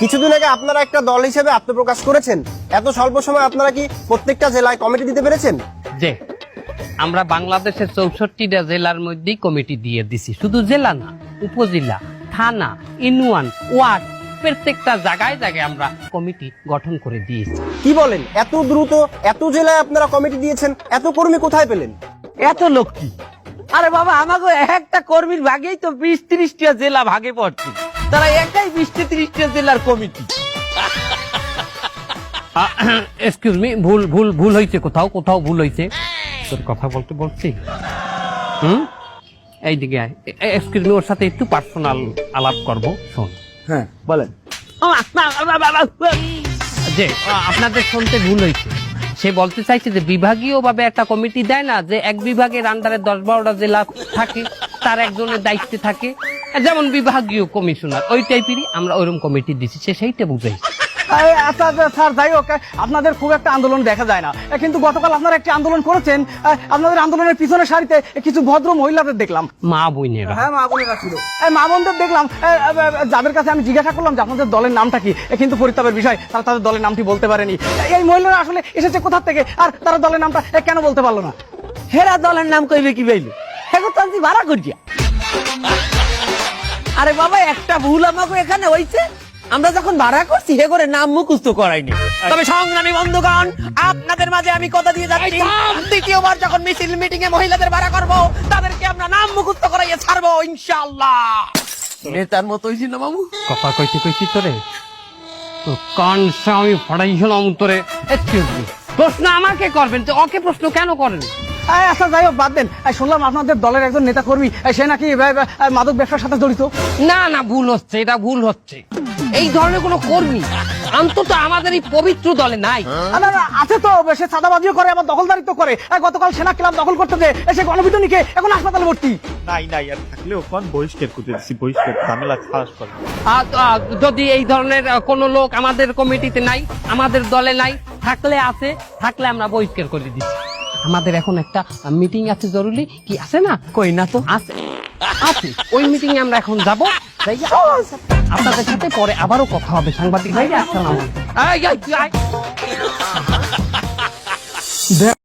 কিছুদিন আগে আপনারা একটা দল হিসেবে আত্মপ্রকাশ করেছেন, এত স্বল্প সময় আপনারা কি প্রত্যেকটা জেলায় কমিটি দিতে পেরেছেন? যে আমরা বাংলাদেশের 64টা জেলার মধ্যেই কমিটি দিয়ে দিছি। শুধু জেলা না, উপজেলা, থানা, ইউনিয়ন, ওয়ার্ড, প্রত্যেকটা জায়গায় জায়গায় আমরা কমিটি গঠন করে দিয়েছি। কি বলেন, এত দ্রুত এত জেলায় আপনারা কমিটি দিয়েছেন? এত কর্মী কোথায় পেলেন? এত লোক কি? আরে বাবা, আমাকে একটা কর্মীর ভাগেই তো 20-30টা জেলা ভাগে পড়ছে। তারা একাই 20-30টা জেলার কমিটি। এক্সকিউজ মি, ভুল ভুল ভুল হয়েছে, কোথাও কোথাও ভুল হয়েছে। তোর কথা বলতে বলছি। এইদিকে আয়। এক্সকিউজ মি, ওর সাথে একটু পার্সোনাল আলাপ করব। শোন। হ্যাঁ বলেন। যে আপনাদের শুনতে ভুল হয়েছে। সে বলতে চাইছে যে বিভাগীয় ভাবে একটা কমিটি দেয় না, যে এক বিভাগের আন্ডারে 10-12টা জেলা থাকে, তার একজনের দায়িত্বে থাকে, যেমন বিভাগীয় কমিশনার, ওই টাইপেরই আমরা ওইরকম কমিটি দিচ্ছি। সে সেইটা বুঝাইছে। আচ্ছা স্যার, যাই হোক, আপনাদের খুব একটা আন্দোলন দেখা যায় না, কিন্তু গতকাল আপনারা একটি আন্দোলন করেছেন। আপনাদের আন্দোলনের পিছনের সারিতে কিছু ভদ্র মহিলাদের দেখলাম। মা বোনেরা। হ্যাঁ, মা বোনেরা ছিল। মা বোনদের দেখলাম, যাদের কাছে আমি জিজ্ঞাসা করলাম যে আপনাদের দলের নামটা কি, কিন্তু পরিতাপের বিষয় তারা তাদের দলের নামটি বলতে পারেনি। এই মহিলারা আসলে এসেছে কোথা থেকে, আর তারা দলের নামটা কেন বলতে পারলো না? হেরা দলের নাম কইবে কি বাইলে? হেগো তো আমি ভাড়া করিয়া। আরে বাবা, একটা ভুল আমাকে এখানে হইছে। আমরা যখন ভাড়া করছি হে করে নাম মুখস্থ করাইনি। তবে সংগ্রামী বন্ধুগণ, আপনাদের মাঝে আমি কথা দিয়ে যাচ্ছি, দ্বিতীয়বার যখন মিছিল মিটিং এ মহিলাদের ভাড়া করব, তাদেরকে আমরা নাম মুখস্থ করাইয়ে ছাড়বো ইনশাআল্লাহ। নেতার মতো হইছি না মামু? কথা কইছি তোরে, তো কান আমি ফাড়াইছিলাম তোরে। এক্সকিউজ মি, প্রশ্ন আমাকে করবেন তো, ওকে প্রশ্ন কেন করেন? আচ্ছা যাই হোক, বাদ দেন। শুনলাম আপনাদের দলের একজন নেতা কর্মী, সে নাকি মাদক ব্যবসার সাথে জড়িত। না না, ভুল হচ্ছে, এটা ভুল হচ্ছে। এই ধরনের কোন কর্মী অন্তত আমাদের এই পবিত্র দলে নাই। না, আছে তো, সে চাঁদাবাজিও করে, আবার দখলদারিত্ব করে। গতকাল সেনা ক্লাব দখল করতে যে সে গণপিটুনিকে এখন হাসপাতালে ভর্তি। নাই আর থাকলেও কোন বহিষ্কার করতে দিচ্ছি, বহিষ্কার ঝামেলা খালাস করে। যদি এই ধরনের কোন লোক আমাদের কমিটিতে নাই, আমাদের দলে নাই, থাকলে আমরা বহিষ্কার করে দিচ্ছি। আমাদের এখন একটা মিটিং আছে জরুরি, কি আছে না? কই না তো। আছে। ওই মিটিং এ আমরা এখন যাব। আপনাদের সাথে পরে আবারও কথা হবে। সাংবাদিক ভাই, আসসালামু আলাইকুম।